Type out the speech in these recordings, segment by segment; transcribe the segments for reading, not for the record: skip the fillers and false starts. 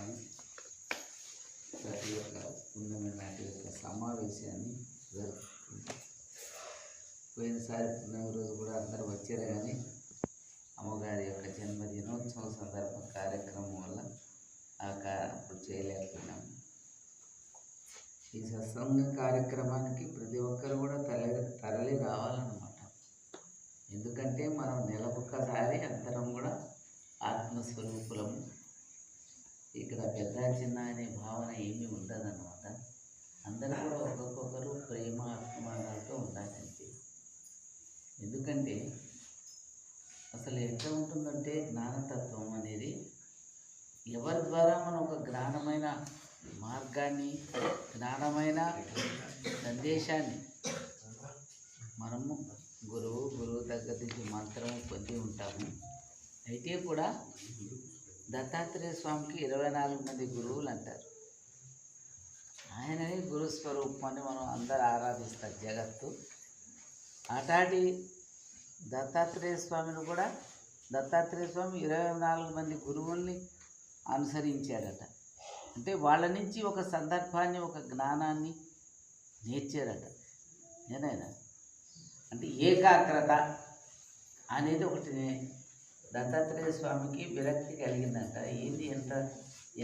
నమస్కారం. ప్రతి ఒక్క పుణ్యమైన నాటి యొక్క సమావేశాన్ని జరుపుకుంటాం. పోయినసారి పుణ్యం రోజు కూడా అందరూ వచ్చారు, కానీ అమ్మగారి యొక్క జన్మదినోత్సవం సందర్భ కార్యక్రమం వల్ల అప్పుడు చేయలేకపోయినాం. ఈ సత్సంగ కార్యక్రమానికి ప్రతి ఒక్కరు కూడా తరలి రావాలన్నమాట. ఎందుకంటే మనం నెలకొక్కసారి అందరం కూడా ఆత్మస్వరూపులము. ఇక్కడ పెద్ద చిన్న అనే భావన ఏమీ ఉండదన్నమాట. అందరూ కూడా ఒక్కొక్కరు ప్రేమ అభిమానాలతో ఉండాలంటే. ఎందుకంటే అసలు ఎట్లా ఉంటుందంటే జ్ఞానతత్వం అనేది ఎవరి ద్వారా మనం ఒక జ్ఞానమైన మార్గాన్ని, జ్ఞానమైన సందేశాన్ని మనము గురువు దగ్గర నుంచి మంత్రము పొంది ఉంటాము. అయితే కూడా దత్తాత్రేయ స్వామికి 24 మంది గురువులు అంటారు. ఆయనని గురుస్వరూపం మనం అందరూ ఆరాధిస్తారు జగత్తు. అటాటి దత్తాత్రేయ స్వామిని కూడా దత్తాత్రేయ స్వామి 24 మంది గురువుల్ని అనుసరించాడట. అంటే వాళ్ళ నుంచి ఒక సందర్భాన్ని, ఒక జ్ఞానాన్ని నేర్చారట. నేనైనా అంటే ఏకాగ్రత అనేది ఒకటి దత్తాత్రేయ స్వామికి విరక్తి కలిగిందంట. ఏంది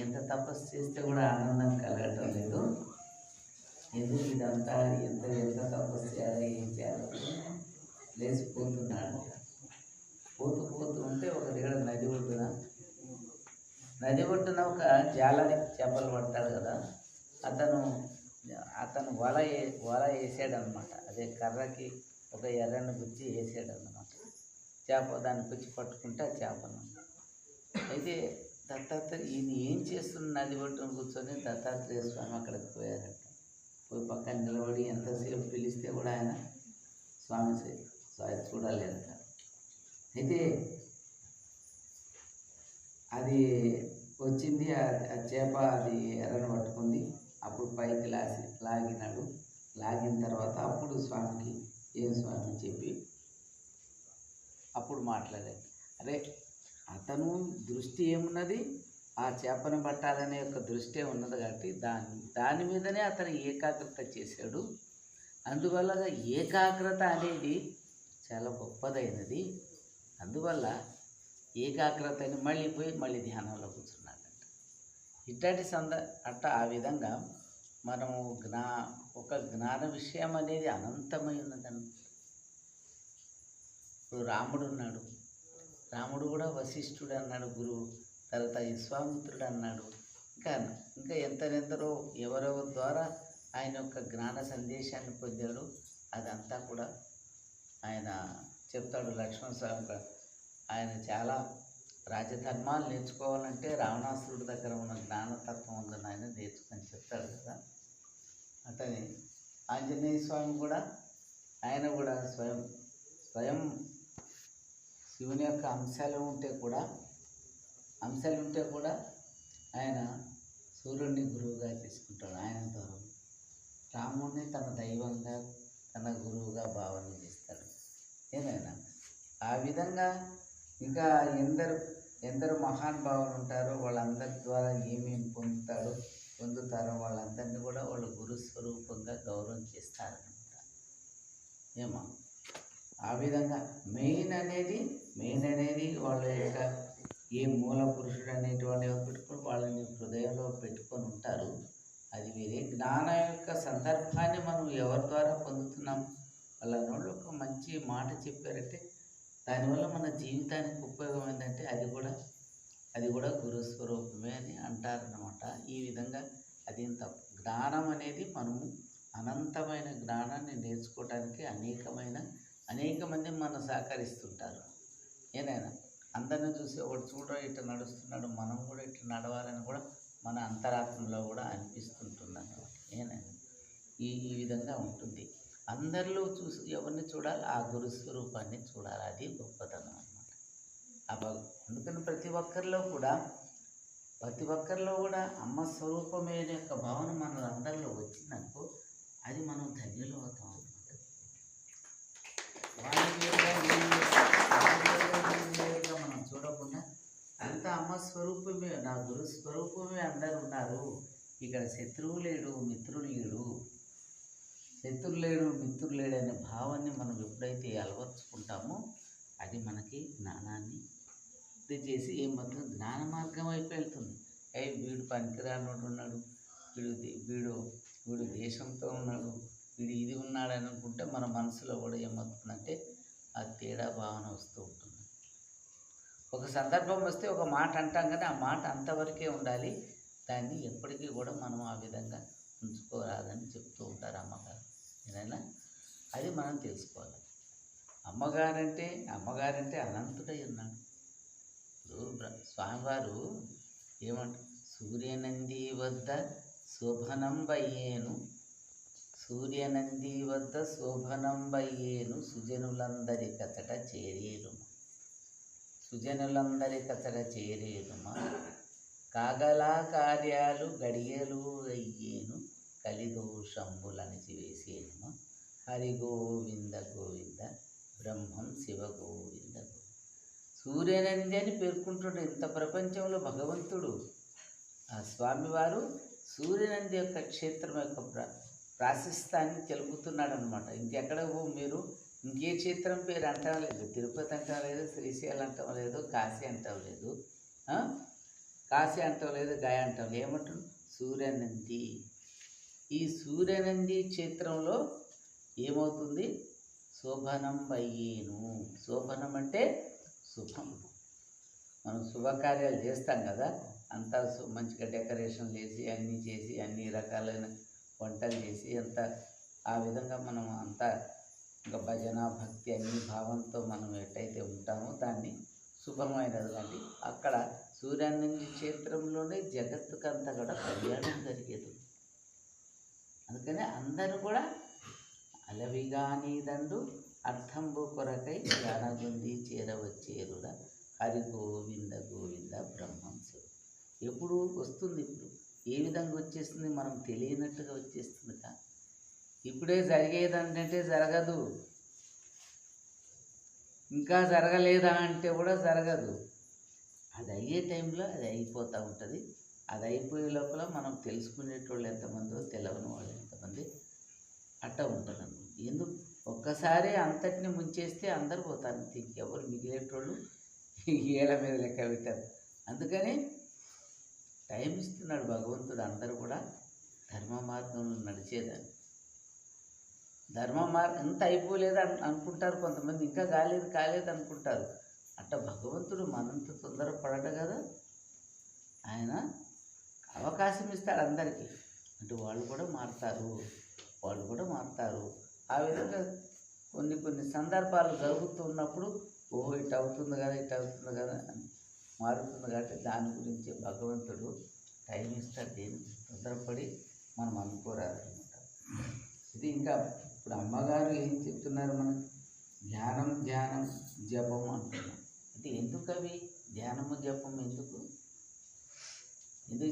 ఎంత తపస్సు చేస్తే కూడా ఆనందం కలగటం లేదు, ఎందుకు ఇదంతా ఎంత తపస్సు చేయాలి, ఏం చేయాలి లేచిపోతున్నాడు. పోతూ ఉంటే ఒక దగ్గర నది ఒడ్డున ఒక జాలరి చేపలు పడతాడు కదా, అతను వల వేసాడనమాట. అదే కర్రకి ఒక ఎర్రని గుచ్చి వేసాడనమాట. చేప దాన్ని గుచ్చి పట్టుకుంటే ఆ చేపను. అయితే దత్తాత్రేయ ఈయన ఏం చేస్తున్న నది ఒడ్డున కూర్చొని దత్తాత్రేయ స్వామి అక్కడికి పోయారంట. పోయి పక్కన నిలబడి ఎంతసేపు పిలిస్తే కూడా ఆయన స్వామి చూడలేదంట. అయితే అది వచ్చింది, ఆ చేప అది ఎర్రను పట్టుకుంది. అప్పుడు పైకి లాగినాడు. లాగిన తర్వాత అప్పుడు స్వామికి ఏం స్వామి చెప్పి అప్పుడు మాట్లాడాడు. అరే అతను దృష్టి ఏమున్నది, ఆ చేపను పట్టాలనే యొక్క దృష్టి ఉన్నది కాబట్టి దాని మీదనే అతను ఏకాగ్రత చేశాడు. అందువల్ల ఏకాగ్రత అనేది చాలా గొప్పదైనది. అందువల్ల ఏకాగ్రతని మళ్ళీ ధ్యానంలో కూర్చున్నాడంట. ఇట్లాంటి ఆ విధంగా మనము ఒక జ్ఞాన విషయం అనేది అనంతమై ఉన్నదని. ఇప్పుడు రాముడు ఉన్నాడు, రాముడు కూడా వశిష్ఠుడు అన్నాడు గురువు, తర్వాత విశ్వామిత్రుడు అన్నాడు. ఇంకా ఎంతెందరో ఎవరెవరి ద్వారా ఆయన యొక్క జ్ఞాన సందేశాన్ని పొందాడు. అదంతా కూడా ఆయన చెప్తాడు. లక్ష్మణ స్వామి ఆయన చాలా రాజధర్మాలు నేర్చుకోవాలంటే రావణాసురుడి దగ్గర ఉన్న జ్ఞానతత్వం ఉందని ఆయన నేర్చుకొని చెప్తాడు కదా. అతని ఆంజనేయ స్వామి కూడా ఆయన కూడా స్వయం శివుని యొక్క అంశాలు ఉంటే కూడా ఆయన సూర్యుడిని గురువుగా తీసుకుంటాడు. ఆయన ద్వారా రాముడిని తన దైవంగా, తన గురువుగా భావన చేస్తాడు. ఏదైనా ఆ విధంగా ఇంకా ఎందరు మహానుభావులు ఉంటారో వాళ్ళందరి ద్వారా ఏమేమి పొందుతారో వాళ్ళందరినీ కూడా వాళ్ళు గురుస్వరూపంగా గౌరవం చేస్తారనమాట. ఏమో ఆ విధంగా మెయిన్ అనేది వాళ్ళ యొక్క ఏ మూల పురుషుడు అనేటువంటి పెట్టుకొని వాళ్ళని హృదయంలో పెట్టుకొని ఉంటారు. అది వేరే. జ్ఞానం యొక్క సందర్భాన్ని మనం ఎవరి ద్వారా పొందుతున్నాం, వాళ్ళ ఒక మంచి మాట చెప్పారంటే దానివల్ల మన జీవితానికి ఉపయోగం ఏంటంటే అది కూడా గురుస్వరూపమే అని అంటారన్నమాట. ఈ విధంగా అదేం తప్పు. జ్ఞానం అనేది మనము అనంతమైన జ్ఞానాన్ని నేర్చుకోవడానికి అనేక మంది మనం సహకరిస్తుంటారు. ఏనైనా అందరిని చూసి ఒకటి ఇట్లా నడుస్తున్నాడు, మనం కూడా ఇట్లా నడవాలని కూడా మన అంతరాత్మలో కూడా అనిపిస్తుంటుంది అన్నమాట. ఏనైనా ఈ విధంగా ఉంటుంది. అందరిలో ఎవరిని చూడాలి, ఆ గురుస్వరూపాన్ని చూడాలి. అది గొప్పతనం అన్నమాట. అందుకని ప్రతి ఒక్కరిలో కూడా అమ్మ స్వరూపమే యొక్క భావన మన అందరిలో వచ్చిందనుకో, అది మనం ధన్యులు అవుతాం అన్నమాట. వాళ్ళ మనం చూడకుండా అంతా అమ్మ స్వరూపమే, నా గురు స్వరూపమే అందరు ఉన్నారు. ఇక్కడ శత్రువు లేడు, మిత్రుడు లేడు. శత్రువు లేడు, మిత్రుడు లేడు అనే భావాన్ని మనం ఎప్పుడైతే అలవర్చుకుంటామో అది మనకి జ్ఞానాన్ని చేసి ఏమవుతుంది, జ్ఞాన మార్గం వైపు వెళ్తుంది. వీడు పనికిరానోడు ఉన్నాడు, వీడు దేశంతో ఉన్నాడు, వీడు ఇది ఉన్నాడు అని అనుకుంటే మన మనసులో కూడా ఏమవుతుందంటే ఆ తేడా భావన వస్తూ ఉంటుంది. ఒక సందర్భం వస్తే ఒక మాట అంటాం కానీ ఆ మాట అంతవరకే ఉండాలి, దాన్ని ఎప్పటికీ కూడా మనం ఆ విధంగా ఉంచుకోరాదని చెప్తూ ఉంటారు అమ్మగారు. ఏదైనా అది మనం తెలుసుకోవాలి. అమ్మగారంటే అనంతుడై ఉన్నాడు. ఇప్పుడు స్వామివారు ఏమంటారు, సూర్యనంది వద్ద శోభనంబయ్యేను, సూర్యనంది వద్ద శోభనంబయ్యేను, సుజనులందరి కచట చేరేరుమ, సుజనులందరి కచట చేరేరుమా, కాగలా కార్యాలు గడియలు అయ్యేను, కలిదోషంబులణిచివేసేనుమ, హరి గోవింద గోవింద బ్రహ్మం శివ గోవింద గోవింద. సూర్యనంది అని పేర్కొంటున్నాడు. ఇంత ప్రపంచంలో భగవంతుడు ఆ స్వామివారు సూర్యనంది యొక్క క్షేత్రం యొక్క ప్రాశస్తాన్ని తెలుపుతున్నాడు అనమాట. ఇంకెక్కడ మీరు ఇంకే క్షేత్రం పేరు అంటాం లేదు, తిరుపతి అంటాం లేదు, శ్రీశైలం అంటాం లేదు, కాశీ అంటాం లేదు, గయ అంటాం లేదు. ఏమంటారు, సూర్యనంది. ఈ సూర్యనంది క్షేత్రంలో ఏమవుతుంది, శోభనం అయ్యేను. శోభనం అంటే శుభం. మనం శుభకార్యాలు చేస్తాం కదా, అంతా మంచిగా డెకరేషన్ చేసి అన్నీ చేసి అన్ని రకాలైన వంటలు చేసి అంతా ఆ విధంగా మనం అంతా ఇంకా భజన భక్తి అన్ని భావంతో మనం ఎట్టయితే ఉంటామో దాన్ని శుభమైనది. అంటే అక్కడ సూర్యానంది క్షేత్రంలోనే జగత్తుకంతా కూడా కళ్యాణం జరిగేది. అందుకని అందరూ కూడా అలవిగాని దండు అర్థంబు కొరకై జ్ఞానగుంది చేరవచ్చేరుడ హరి గోవింద గోవింద బ్రహ్మం శివ. ఎప్పుడు వస్తుంది, ఇప్పుడు ఏ విధంగా వచ్చేస్తుంది, మనం తెలియనట్టుగా వచ్చేస్తుంది. కానీ ఇప్పుడే జరిగేదంటే జరగదు, ఇంకా జరగలేదా అంటే కూడా జరగదు. అది అయ్యే టైంలో అది అయిపోతూ ఉంటుంది. అది అయిపోయే లోపల మనం తెలుసుకునేటోళ్ళు ఎంతమందో తెలవని వాళ్ళు ఎంతమంది అట్ట ఉంటుంది. ఎందుకు ఒక్కసారి అంతటిని ముంచేస్తే అందరు పోతారు, ఎవరు మిగిలేటోళ్ళు ఏళ్ళ మీద లెక్క పెట్టారు. అందుకని టైం ఇస్తున్నాడు భగవంతుడు. అందరూ కూడా ధర్మ మార్గంలో నడిచేదాన్ని. ధర్మ మార్గం ఎంత అయిపోలేదు అనుకుంటారు కొంతమంది, ఇంకా కాలేదు అనుకుంటారు. అట్ట భగవంతుడు మనంత తొందరపడట కదా, ఆయన అవకాశం ఇస్తాడు అందరికీ. అంటే వాళ్ళు కూడా మారుతారు. ఆ విధంగా కొన్ని సందర్భాలు జరుగుతున్నప్పుడు ఓహో ఇటు అవుతుంది కదా అని మారుతుంది. కాబట్టి దాని గురించి భగవంతుడు టైం ఇస్తాడు. దేని తొందరపడి మనం అనుకోరాదనమాట. ఇది ఇంకా ఇప్పుడు అమ్మగారు ఏం చెప్తున్నారు, మనకి ధ్యానం జపం అంటున్నాం. అంటే ఎందుకు అవి ధ్యానము జపం ఎందుకు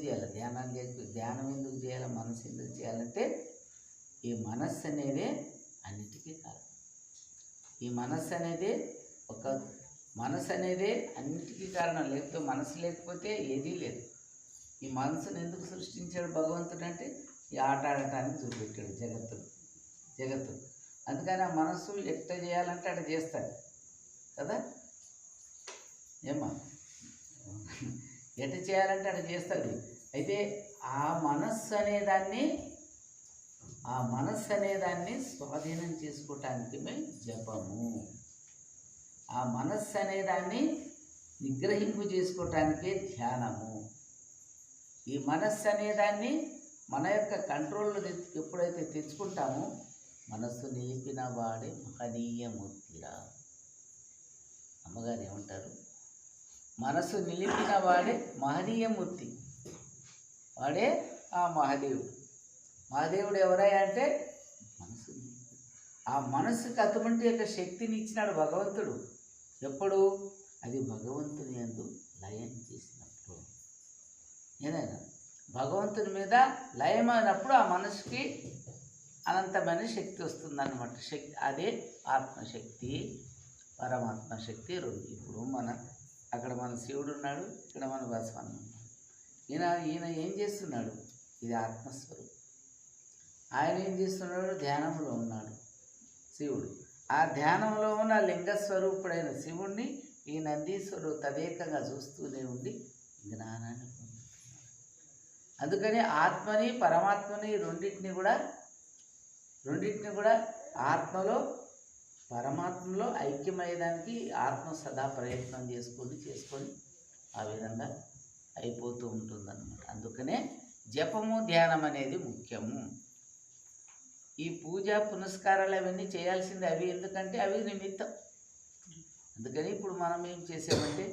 చేయాలి? ధ్యానం ఎందుకు చేయాలి, మనసు ఎందుకు చేయాలంటే ఈ మనస్సు అనేదే అన్నిటికీ కారణం. ఈ మనస్సు అనేదే అన్నిటికీ కారణం. లేకపోతే మనసు లేకపోతే ఏదీ లేదు. ఈ మనసును ఎందుకు సృష్టించాడు భగవంతుడు అంటే ఈ ఆట ఆడటానికి చూపెట్టాడు జగత్తు. అందుకని ఆ మనస్సు ఎట్ట చేయాలంటే అట్లా చేస్తాడు కదా. ఏమ్మా, ఎట్ట చేయాలంటే అట్లా చేస్తాడు. అయితే ఆ మనస్సు అనేదాన్ని స్వాధీనం చేసుకోవటానికి జపము. ఆ మనస్సు అనేదాన్ని నిగ్రహింపు చేసుకోవటానికే ధ్యానము. ఈ మనస్సు అనేదాన్ని మన యొక్క కంట్రోల్లో ఎప్పుడైతే తెచ్చుకుంటామో మనస్సు నిలిపిన వాడే మహనీయమూర్తిరా. అమ్మగారు ఏమంటారు, మనస్సు నిలిపిన వాడే మహనీయమూర్తి, వాడే ఆ మహాదేవుడు ఎవరయ్యా అంటే మనసు. ఆ మనసుకు అటువంటి యొక్క శక్తిని ఇచ్చినాడు భగవంతుడు. ఎప్పుడు? అది భగవంతుని యందు లయం చేసినప్పుడు. ఏదైనా భగవంతుని మీద లయమైనప్పుడు ఆ మనసుకి అనంతమైన శక్తి వస్తుందన్నమాట. అదే ఆత్మశక్తి, పరమాత్మ శక్తి రెండు. ఇప్పుడు మన అక్కడ మన శివుడు ఉన్నాడు, ఇక్కడ మన బసవన్న ఉన్నాడు. ఈయన ఏం చేస్తున్నాడు? ఇది ఆత్మస్వరూపం. ఆయన ఏం చేస్తున్నాడు? ధ్యానంలో ఉన్నాడు శివుడు. ఆ ధ్యానంలో ఉన్న లింగస్వరూపుడైన శివుణ్ణి ఈ నందీశ్వరుడు తదేకంగా చూస్తూనే ఉండి జ్ఞానాన్ని పొందుతున్నాడు. అందుకని ఆత్మని పరమాత్మని రెండింటిని కూడా ఆత్మలో పరమాత్మలో ఐక్యమయ్యేదానికి ఆత్మ సదా ప్రయత్నం చేసుకొని ఆ విధంగా అయిపోతూ ఉంటుందన్నమాట. అందుకనే జపము ధ్యానం అనేది ముఖ్యము. ఈ పూజ పునస్కారాలు అవన్నీ చేయాల్సింది అవి, ఎందుకంటే అవి నిమిత్తం. అందుకని ఇప్పుడు మనం ఏం చేసామంటే,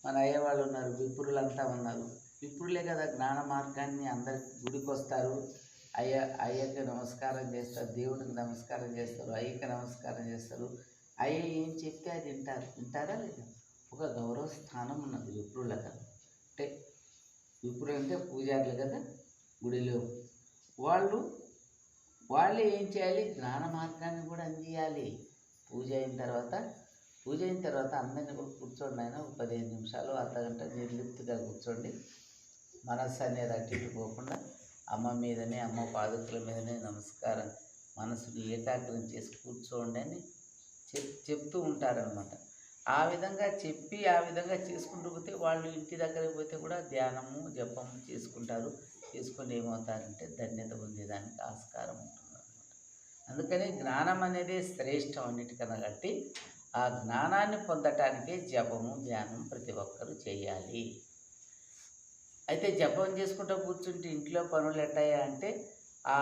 మన అయ్యవాళ్ళు ఉన్నారు, విప్రులంతా ఉన్నారు, విప్రులే కదా జ్ఞాన మార్గాన్ని అందరికి గుడికి వస్తారు, అయ్యకి నమస్కారం చేస్తారు, దేవుడికి నమస్కారం చేస్తారు, అయ్యకి నమస్కారం చేస్తారు. అయ్య ఏం చెప్తే అది వింటారా లేదా? ఒక గౌరవ స్థానం ఉన్నది విప్రుల కదా. అంటే విప్రులు అంటే పూజారులు కదా గుడిలో. వాళ్ళు ఏం చేయాలి? జ్ఞాన మార్గాన్ని కూడా అందియాలి. పూజ అయిన తర్వాత అందరినీ కూడా కూర్చోండి. ఆయన 15 నిమిషాలు అర్ధగంట నిర్లిప్తిగా కూర్చోండి. మనస్సు అనేది అటు ఇటు పోకుండా అమ్మ మీదనే, అమ్మ పాదుకల మీదనే నమస్కారం, మనసుని ఏకాగ్రం చేసి కూర్చోండి అని చెప్తూ ఉంటారనమాట. ఆ విధంగా చెప్పి ఆ విధంగా చేసుకుంటూ పోతే వాళ్ళు ఇంటి దగ్గరికి పోతే కూడా ధ్యానము జపము చేసుకుంటారు. చేసుకొని ఏమవుతారంటే ధన్యత పొందేదానికి ఆస్కారం ఉంటుందన్నమాట. అందుకని జ్ఞానం అనేది శ్రేష్టం అన్నిటికన్నా కట్టి ఆ జ్ఞానాన్ని పొందటానికే జపము ధ్యానం ప్రతి ఒక్కరూ చేయాలి. అయితే జపం చేసుకుంటూ కూర్చుంటే ఇంట్లో పనులు ఎట్టాయా అంటే, ఆ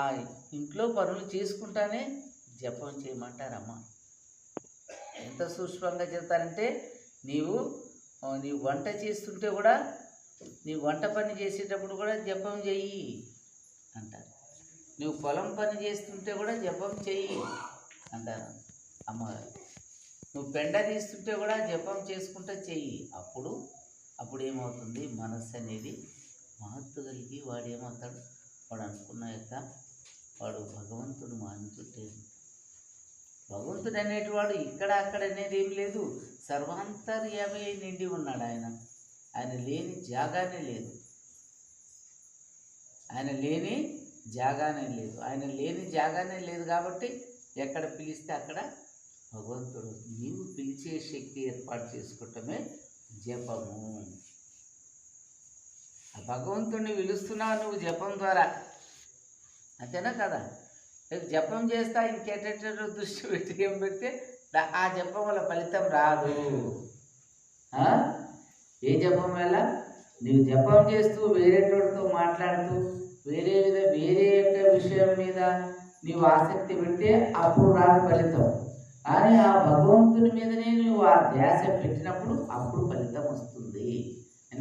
ఇంట్లో పనులు చేసుకుంటానే జపం చేయమంటారమ్మ. ఎంత సూక్ష్మంగా చెప్తారంటే, నీ వంట చేస్తుంటే కూడా, నీ వంట పని చేసేటప్పుడు కూడా జపం చెయ్యి అంటారు. నువ్వు పొలం పని చేస్తుంటే కూడా జపం చెయ్యి అంటారు అమ్మగారు. నువ్వు పెండ తీస్తుంటే కూడా జపం చేసుకుంటూ చెయ్యి. అప్పుడు ఏమవుతుంది? మనస్సు అనేది మహత్తు కలిగి వాడు ఏమవుతాడు? వాడు అనుకున్న వాడు భగవంతుడు మానిచుట్టే. భగవంతుడు అనేటివాడు ఇక్కడ అక్కడ అనేది ఏం లేదు, సర్వాంతర్యామి నిండి ఉన్నాడు. ఆయన లేని జాగానే లేదు. ఆయన లేని జాగానే లేదు కాబట్టి ఎక్కడ పిలిస్తే అక్కడ భగవంతుడు. నీవు పిలిచే శక్తి ఏర్పాటు చేసుకోవటమే జపము. ఆ భగవంతుడిని పిలుస్తున్నావు నువ్వు జపం ద్వారా, అంతేనా కదా? జపం చేస్తా ఇంకెటో దృష్టి పెట్టి ఏం పెడితే ఆ జపం వల్ల ఫలితం రాదు. ఏ జపం వల్ల? నీవు జపం చేస్తూ వేరేటోడితో మాట్లాడుతూ వేరే యొక్క విషయం మీద నీవు ఆసక్తి పెడితే అప్పుడు రాదు ఫలితం. కానీ ఆ భగవంతుని మీదనే నువ్వు ఆ ధ్యాస పెట్టినప్పుడు అప్పుడు ఫలితం వస్తుంది.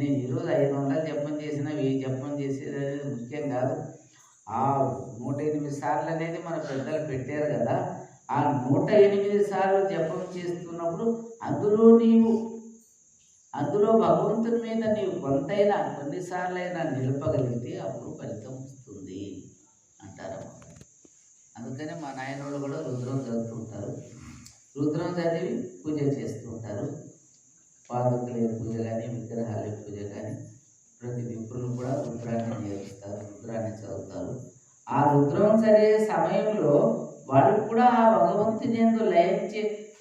నేను ఈరోజు 500 జపం చేసినా 1000 జపం చేసేది అనేది ముఖ్యం కాదు. ఆ 108 సార్లు అనేది మన పెద్దలు పెట్టారు కదా. ఆ 108 సార్లు జపం చేస్తున్నప్పుడు అందులో భగవంతుని మీద నీవు కొన్నిసార్లైనా నిలపగలిగితే అప్పుడు ఫలితం వస్తుంది అంటారమ్మ. అందుకని మా నాయనోళ్ళు కూడా రుద్రం చదువుతుంటారు. రుద్రం చదివి పూజ చేస్తూ ఉంటారు. పాదుకల పూజ కానీ, విగ్రహాల పూజ కానీ, ప్రతి విప్రులు కూడా రుద్రాన్ని నేర్పిస్తారు, రుద్రాన్ని చదువుతారు. ఆ రుద్రం చదివే సమయంలో వాళ్ళు కూడా ఆ భగవంతుని యందు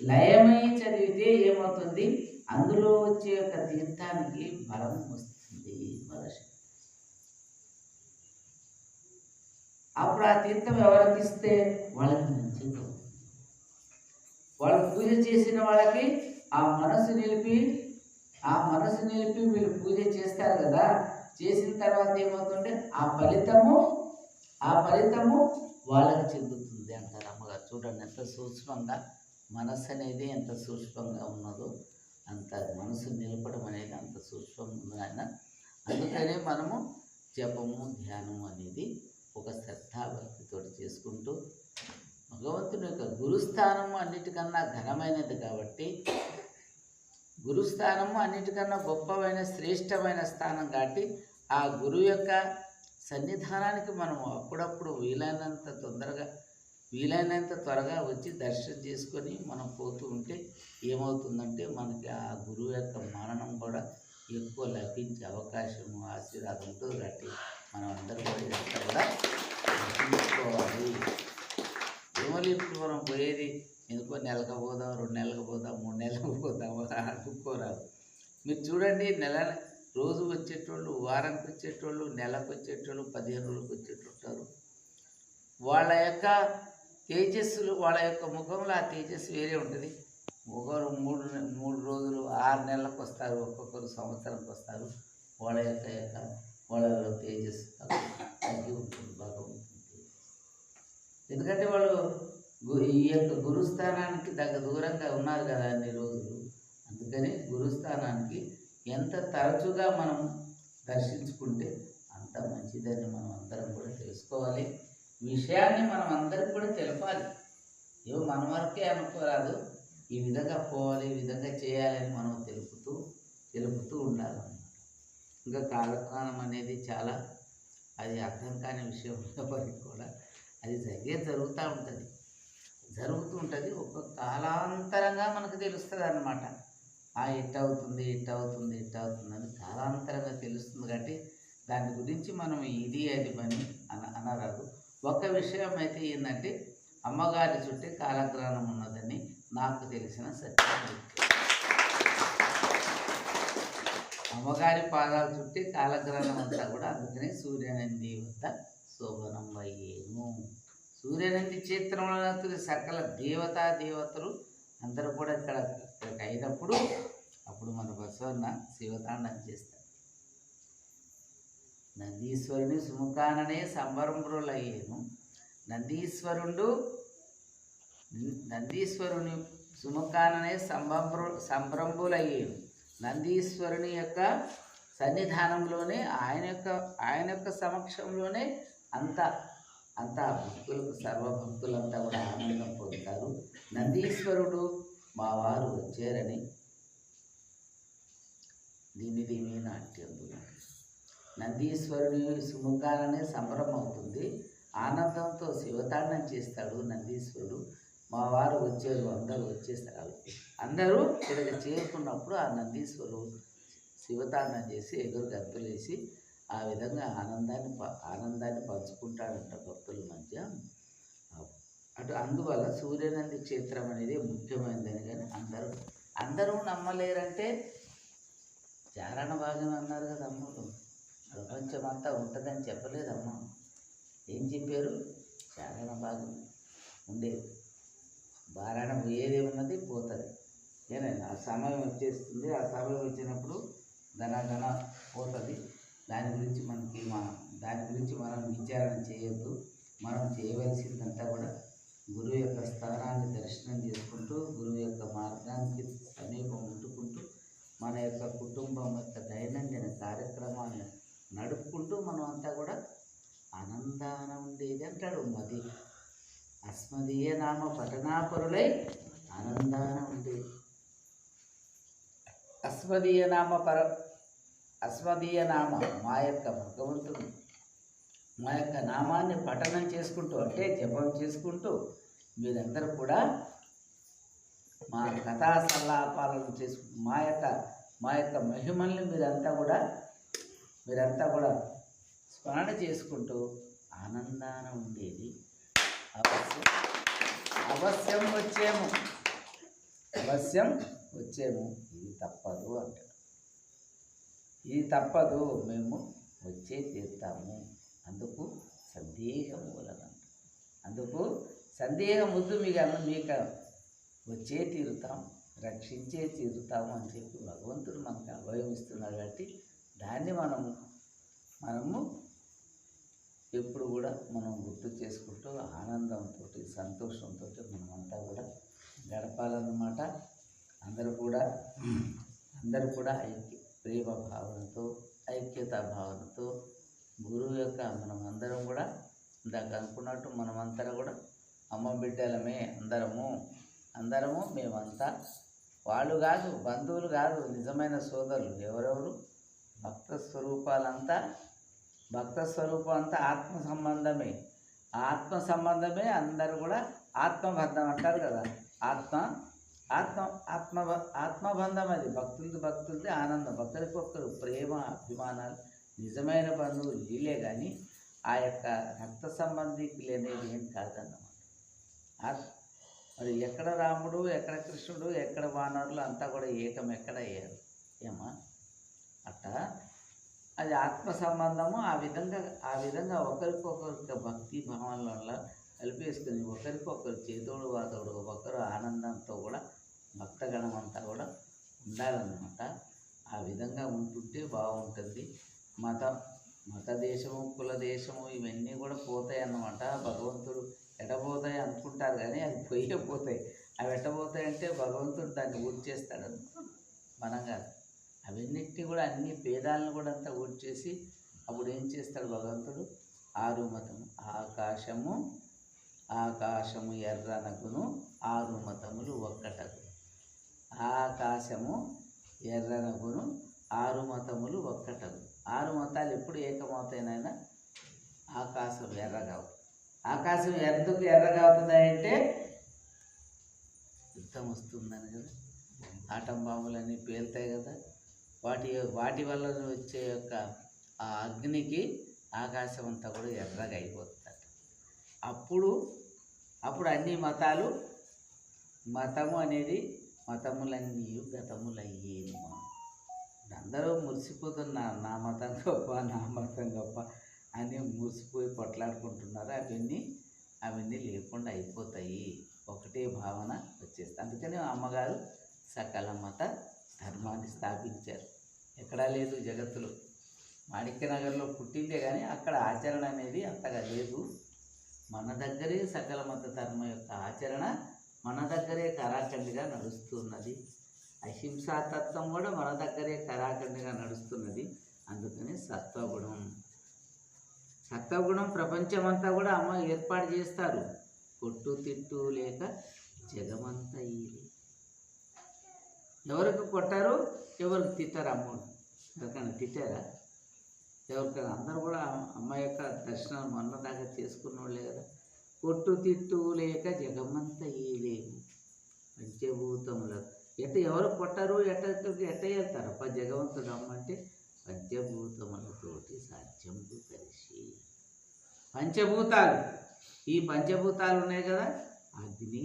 లయమై చదివితే ఏమవుతుంది? అందులో వచ్చే ఒక తీర్థానికి బలం వస్తుంది, బలశక్తి. అప్పుడు ఆ తీర్థం ఎవరికి ఇస్తే వాళ్ళకి మంచిది. వాళ్ళు పూజ చేసిన వాళ్ళకి ఆ మనసు నిలిపి వీళ్ళు పూజ చేస్తారు కదా. చేసిన తర్వాత ఏమవుతుంటే ఆ ఫలితము వాళ్ళకి చెందుతుంది అంటారు అమ్మగారు. చూడండి ఎంత సూక్ష్మంగా మనస్సు అనేది ఎంత సూక్ష్మంగా ఉన్నదో, అంత మనసు నిలపడం అనేది అంత సూక్ష్మంగా ఉంది ఆయన. అందుకనే మనము జపము ధ్యానము అనేది ఒక శ్రద్ధాభక్తితో చేసుకుంటూ, భగవంతుని యొక్క గురుస్థానము అన్నిటికన్నా ఘనమైనది కాబట్టి, గురుస్థానము అన్నిటికన్నా గొప్పమైన శ్రేష్టమైన స్థానం కాబట్టి ఆ గురువు యొక్క సన్నిధానానికి మనము అప్పుడప్పుడు వీలైనంత తొందరగా వీలైనంత త్వరగా వచ్చి దర్శనం చేసుకొని మనం పోతూ ఉంటే ఏమవుతుందంటే మనకి ఆ గురువు యొక్క మరణం కూడా ఎక్కువ లభించే అవకాశం ఆశీర్వాదం ఉంటుంది. కాబట్టి మనం అందరూ కూడా ఇదంతా కూడా గుర్తుంచుకోవాలి. ఏమో ఇప్పుడు మనం పోయేది ఎందుకో నెలకు పోదాం, 2 నెలలకు పోదాం, 3 నెలలకు పోదాం అనుకోరాదు. మీరు చూడండి, రోజు వచ్చేటోళ్ళు, వారానికి వచ్చేటోళ్ళు, నెలకు వచ్చేటోళ్ళు, 15 రోజులకు వచ్చేటోళ్ళు, వాళ్ళ యొక్క తేజస్సులు, వాళ్ళ యొక్క ముఖంలో ఆ తేజస్సు వేరే ఉంటుంది. ఒకరు 3 రోజులు, 6 నెలలకు వస్తారు, ఒక్కొక్కరు సంవత్సరానికి వస్తారు. వాళ్ళ తేజస్సు తగ్గి ఉంటుంది, భగవంతుని. ఎందుకంటే వాళ్ళు ఈ యొక్క గురుస్థానానికి దూరంగా ఉన్నారు కదా అన్ని రోజులు. అందుకని గురుస్థానానికి ఎంత తరచుగా మనం దర్శించుకుంటే అంత మంచిదని మనం అందరం కూడా తెలుసుకోవాలి. విషయాన్ని మనం అందరికి కూడా తెలపాలి. ఏవో మన వరకే అనుకోరాదు, ఈ విధంగా పోవాలి, ఈ విధంగా చేయాలని మనం తెలుపుతూ ఉండాలన్నమాట. ఇంకా కాలజ్ఞానం అనేది చాలా అది అర్థం కాని విషయం ఉన్నప్పటికీ కూడా అది జరుగుతూ ఉంటుంది. ఒక కాలాంతరంగా మనకు తెలుస్తుంది అన్నమాట. ఇట్ట అవుతుంది అని కాలాంతరంగా తెలుస్తుంది. కాబట్టి దాని గురించి మనం ఇది అది పని అనరాదు. ఒక విషయం అయితే ఏంటంటే, అమ్మగారి చుట్టే కాలజ్ఞానం ఉన్నదని నాకు తెలిసిన సత్యం. అమ్మగారి పాదాలు చుట్టే కాలజ్ఞానం అంతా కూడా. అందుకనే సూర్యనంది వద్ద శోభనం అయ్యేను. సూర్యనంది క్షేత్రంలో సకల దేవతలు అందరూ కూడా ఇక్కడికి అయినప్పుడు అప్పుడు మన బసవన్న శివతాండం చేస్తారు. నందీశ్వరుని సుముఖాననే సంబరంబులయ్యేను. నందీశ్వరుని సుముఖాననే సంభ్రంబులయ్యేను. నందీశ్వరుని యొక్క సన్నిధానంలోనే ఆయన యొక్క సమక్షంలోనే అంతా భక్తులకు, సర్వభక్తులంతా కూడా ఆనందం పొందుతారు. నందీశ్వరుడు మా వారు వచ్చారని దీని నాట్యం. నందీశ్వరుని సుముఖాలనే సంబరం అవుతుంది. ఆనందంతో శివతాండం చేస్తాడు నందీశ్వరుడు. మా వారు వచ్చారు, అందరూ వచ్చేస్తారు. అందరూ ఇక్కడికి చేరుకున్నప్పుడు ఆ నందీశ్వరుడు శివతాండం చేసి ఎగురు గంతులేసి ఆ విధంగా ఆనందాన్ని పంచుకుంటాడంట భక్తుల మధ్య. అందువల్ల సూర్యనంది క్షేత్రం అనేది ముఖ్యమైనదని. కానీ అందరూ నమ్మలేరంటే చారణ భాగం అన్నారు కదా అమ్మలు. ప్రపంచం అంతా ఉంటుందని చెప్పలేదమ్మ. ఏం చెప్పారు? చారణ భాగం ఉండేది. బారాణ ఏది ఉన్నది పోతుంది. ఏనండి, ఆ సమయం వచ్చేస్తుంది. ఆ సమయం వచ్చినప్పుడు ధన పోతుంది. దాని గురించి మనం విచారణ చేయొద్దు. మనం చేయవలసిందంతా కూడా గురువు యొక్క స్థానాన్ని దర్శనం చేసుకుంటూ, గురువు యొక్క మార్గానికి సమీపం ఉంటుకుంటూ, మన యొక్క కుటుంబం యొక్క దైనందిన కార్యక్రమాన్ని నడుపుకుంటూ మనం అంతా కూడా ఆనందాన ఉండేది అంటాడు. మది అస్మదీయ నామ పఠనాపరులై ఆనందాన ఉండేది. అస్మదీయ నామ మా యొక్క భగవంతుడు మా యొక్క నామాన్ని పఠనం చేసుకుంటూ, అంటే జపం చేసుకుంటూ మీరందరూ కూడా మా కథా సల్లాపాలను చేసుకుంటూ మా యొక్క మహిమల్ని మీరంతా కూడా స్మరణ చేసుకుంటూ ఆనందాన ఉండేది. అవశ్యం వచ్చేము ఇది తప్పదు అంటారు. ఇది తప్పదు, మేము వచ్చే తీరుతాము. అందుకు సందేహం వద్దు, మీకు వచ్చే తీరుతాం, రక్షించే తీరుతాము అని చెప్పి భగవంతుడు మనకు అభయం ఇస్తున్నాడు. కాబట్టి దాన్ని మనము ఎప్పుడు కూడా మనం గుర్తు చేసుకుంటూ ఆనందంతో, సంతోషంతో మనమంతా కూడా గడపాలన్నమాట. అందరూ కూడా ప్రేమ భావనతో, ఐక్యతా భావనతో గురువు యొక్క మనమందరం కూడా ఇందాక అనుకున్నట్టు మనమంతా కూడా అమ్మ బిడ్డలమే. అందరము మేమంతా వాళ్ళు కాదు, బంధువులు కాదు, నిజమైన సోదరులు. ఎవరెవరు? భక్త స్వరూపం అంతా ఆత్మ సంబంధమే. ఆత్మ సంబంధమే అందరూ కూడా ఆత్మబంధం అంటారు కదా. ఆత్మ ఆత్మ ఆత్మ ఆత్మబంధం అది. భక్తులది ఆనందం. ఒకరికొకరు ప్రేమ అభిమానాలు నిజమైన బంధువులు వీళ్ళే కానీ ఆ యొక్క రక్త సంబంధికులు అనేది ఏం కాదన్నమాట. మరి ఎక్కడ రాముడు, ఎక్కడ కృష్ణుడు, ఎక్కడ వానరులు అంతా కూడా ఏకం ఎక్కడ అయ్యారు ఏమా అట్లా అది ఆత్మ సంబంధము. ఆ విధంగా ఒకరికొకరికి భక్తి భావనల వల్ల కలిపేసుకుని ఒకరికొకరు చేతోడు వాతోడు ఒకరు ఆనందంతో కూడా భక్తగణం అంతా కూడా ఉండాలన్నమాట. ఆ విధంగా ఉంటుంటే బాగుంటుంది. మత దేశము, కుల దేశము ఇవన్నీ కూడా పోతాయి అన్నమాట. భగవంతుడు ఎటపోతాయి అనుకుంటారు కానీ అది పోతాయి. అవి ఎట్టబోతాయి అంటే భగవంతుడు దాన్ని ఊడ్చేస్తాడు మనం కాదు. అవన్నిటినీ కూడా అన్ని భేదాలను కూడా అంతా ఊడ్చేసి అప్పుడు ఏం చేస్తాడు భగవంతుడు? ఆరు మతము ఆకాశము ఎర్రనగును ఆరు మతములు ఒక్కటగు. ఆకాశము ఎర్రనగును ఆరు మతములు ఒక్కటగు. ఆరు మతాలు ఎప్పుడు ఏకమవుతాయినైనా ఆకాశం ఎర్రగావు. ఆకాశం ఎందుకు ఎర్రగా అవుతుందంటే యుద్ధం వస్తుందని కదా. ఆటం బాంబులన్నీ పేలుతాయి కదా. వాటి వల్ల వచ్చే యొక్క ఆ అగ్నికి ఆకాశం అంతా కూడా ఎర్రగా అయిపోతుంది. అప్పుడు అన్ని మతము అనేది మతములన్నీ గతములయ్యేను. అందరూ మురిసిపోతున్నారు, నా మతం గొప్ప అని మురిసిపోయి కొట్లాడుకుంటున్నారు. అవన్నీ లేకుండా అయిపోతాయి. ఒకటే భావన వచ్చేస్తుంది. అందుకని అమ్మగారు సకల మత ధర్మాన్ని స్థాపించారు. ఎక్కడా లేదు జగత్తులో. మాణిక్యనగర్లో పుట్టిందే కానీ అక్కడ ఆచరణ అనేది అంతగా లేదు. మన దగ్గరే సకల మత ధర్మం యొక్క ఆచరణ మన దగ్గరే కరాఖండిగా నడుస్తున్నది. అహింసాతత్వం కూడా మన దగ్గరే కరాఖండిగా నడుస్తున్నది. అందుకని సత్వగుణం ప్రపంచమంతా కూడా అమ్మ ఏర్పాటు చేస్తారు. కొట్టు తిట్టు లేక జగమంతా ఇది. ఎవరికి కొట్టారు, ఎవరికి తిట్టారు? అమ్మడు ఎవరికైనా తిట్టారా? ఎవరికైనా? అందరూ కూడా అమ్మ యొక్క దర్శనం మొన్నదాకా చేసుకున్న వాళ్ళే కదా. కొట్టు తిట్టు లేక జగమంతా ఏలేము పంచభూతములకు. ఎవరు కొట్టారు, ఎట్ట వెళ్తారు? జగవంతుడు అమ్మ అంటే పంచభూతములతోటి సాధ్యము కలిసి. పంచభూతాలు, ఈ పంచభూతాలు ఉన్నాయి కదా, అగ్ని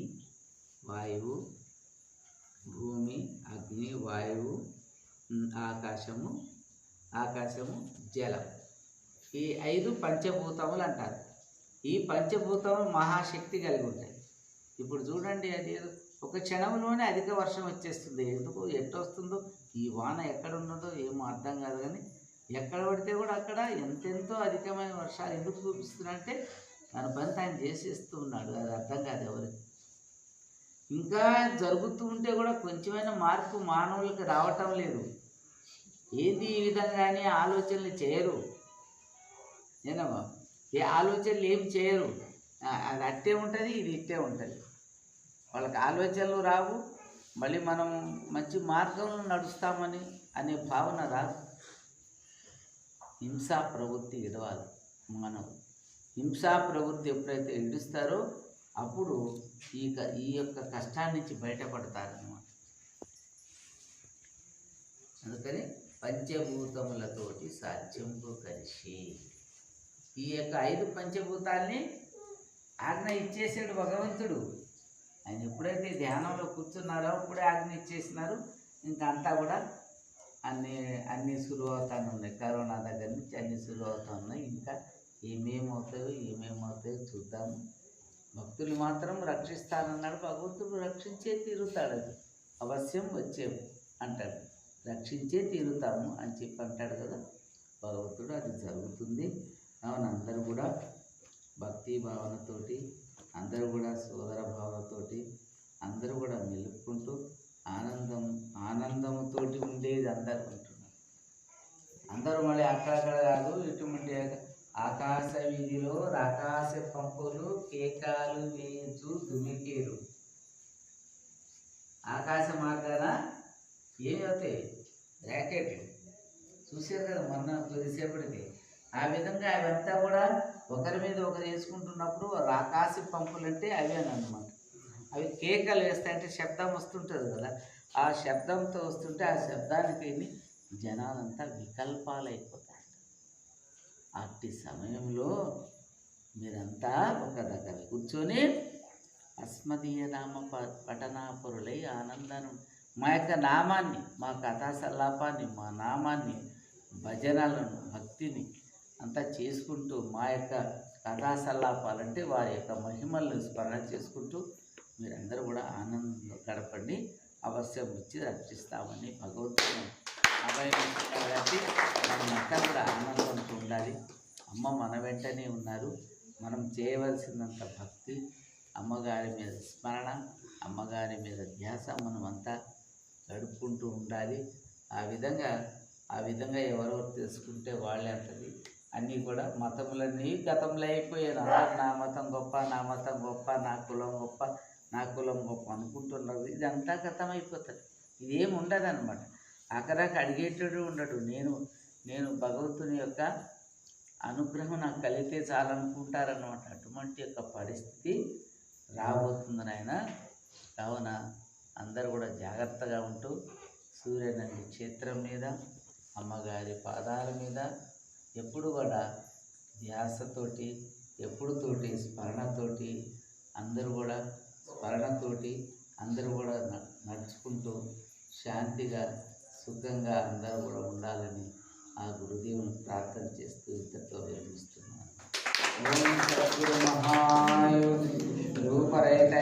వాయువు, భూమి, అగ్ని వాయువు, ఆకాశము జలం. ఈ 5 పంచభూతములు అంటారు. ఈ పంచభూతములు మహాశక్తి కలిగి ఉంటాయి. ఇప్పుడు చూడండి, అది ఒక క్షణంలోనే అధిక వర్షం వచ్చేస్తుంది. ఎందుకు ఎట్టొస్తుందో, ఈ వాన ఎక్కడ ఉన్నదో ఏమో అర్థం కాదు. కానీ ఎక్కడ పడితే కూడా అక్కడ ఎంతెంతో అధికమైన వర్షాలు ఎందుకు చూపిస్తున్నారంటే తన పని ఆయన చేసేస్తూ ఉన్నాడు. అది అర్థం కాదు ఎవరికి. ఇంకా జరుగుతూ ఉంటే కూడా కొంచెమైనా మార్పు మానవులకు రావటం లేదు. ఏంది ఈ విధంగానే ఆలోచనలు చేయరు. ఏనమ్మా, ఏ ఆలోచనలు ఏం చేయరు. అది అట్టే ఉంటుంది, ఇది ఇట్టే ఉంటుంది. వాళ్ళకి ఆలోచనలు రావు. మళ్ళీ మనం మంచి మార్గంలో నడుస్తామని అనే భావన రాదు. హింసా ప్రవృత్తి విడవాలి. మనం హింసా ప్రవృత్తి ఎప్పుడైతే విడుస్తారో అప్పుడు ఈ యొక్క కష్టాన్ని నుంచి బయటపడతారన్నమాట. అందుకని పంచభూతములతోటి సాధ్యంపు కలిసి ఈ యొక్క 5 పంచభూతాల్ని ఆజ్ఞ ఇచ్చేసాడు భగవంతుడు. ఆయన ఎప్పుడైతే ధ్యానంలో కూర్చున్నారో అప్పుడే ఆజ్ఞ ఇచ్చేసినారు. ఇంకా అంతా కూడా అన్నీ సులువు అవుతానే ఉన్నాయి. కరోనా దగ్గర నుంచి అన్నీ సులువు అవుతా ఉన్నాయి. ఇంకా ఏమేమవుతాయో చూద్దాము. భక్తులు మాత్రం రక్షిస్తానన్నాడు భగవంతుడు. రక్షించే తీరుతాడు. అది అవశ్యం వచ్చే అంటాడు. రక్షించే తీరుతాము అని చెప్పి అంటాడు కదా భగవంతుడు. అది జరుగుతుంది. అవును, అందరూ కూడా భక్తి భావనతోటి, అందరూ కూడా సోదర భావనతోటి, అందరూ కూడా మెలుపుకుంటూ ఆనందంతోటి ఉండేది అందరూ ఉంటున్నారు. అందరూ మళ్ళీ అక్కడక్కడ కాదు, ఇటువంటి ఆకాశ వీధిలో ఆకాశ పంపులు కేకాలు వేయించు దుమికేరు. ఆకాశ మార్గాన ఏమవుతాయి? ర్యాకెట్లు చూసారు కదా మొన్న కొద్దిసేపటికి. ఆ విధంగా అవంతా కూడా ఒకరి మీద ఒకరు వేసుకుంటున్నప్పుడు రాకాసి పంపులు అంటే అవేనమాట. అవి కేకలు వేస్తాయంటే శబ్దం వస్తుంటుంది కదా, ఆ శబ్దంతో వస్తుంటే ఆ శబ్దానికి జనాలంతా వికల్పాలైపోతాయి. అట్టి సమయంలో మీరంతా ఒక దగ్గర కూర్చొని అస్మదీయ నామ పఠనాపురులై ఆనందాన్ని, మా యొక్క నామాన్ని, మా కథా సల్లాపాన్ని, మా నామాన్ని, భజనలను, భక్తిని అంతా చేసుకుంటూ, మా యొక్క కథా సల్లాపాలంటే వారి యొక్క మహిమలను స్మరణ చేసుకుంటూ మీరందరూ కూడా ఆనందంలో గడపండి. అవశ్యం వచ్చి రక్షిస్తామని భగవంతుని అభయం కాబట్టి మనమంతా కూడా ఆనందంతో ఉండాలి. అమ్మ మన వెంటనే ఉన్నారు. మనం చేయవలసినంత భక్తి, అమ్మగారి మీద స్మరణ, అమ్మగారి మీద ధ్యాస మనం అంతా గడుపుకుంటూ ఉండాలి. ఆ విధంగా ఎవరెవరు తెలుసుకుంటే వాళ్ళే అంటది. అన్నీ కూడా మతములన్నీ గతంలో అయిపోయారు. అందరు నా మతం గొప్ప, నా మతం గొప్ప, నా కులం గొప్ప, నా కులం గొప్ప అనుకుంటున్నారు. ఇదంతా గతం అయిపోతుంది. ఇదేమి ఉండదు అనమాట. అక్కదాకా అడిగేటోడు ఉండడు. నేను భగవంతుని యొక్క అనుగ్రహం నాకు కలిగితే చాలనుకుంటారన్నమాట. అటువంటి యొక్క పరిస్థితి రాబోతుంది నాయన. కావున అందరూ కూడా జాగ్రత్తగా ఉంటూ సూర్యనంది క్షేత్రం మీద, అమ్మగారి పాదాల మీద ఎప్పుడు కూడా ధ్యాసతోటి, ఎప్పుడుతోటి స్మరణతోటి అందరూ కూడా నడుచుకుంటూ శాంతిగా, సుఖంగా అందరూ కూడా ఉండాలని ఆ గురుదేవుని ప్రార్థన చేస్తూ ఇంతతో విరమిస్తున్నాను. ఓం సద్గురు మహాయోగి రూపరేఖ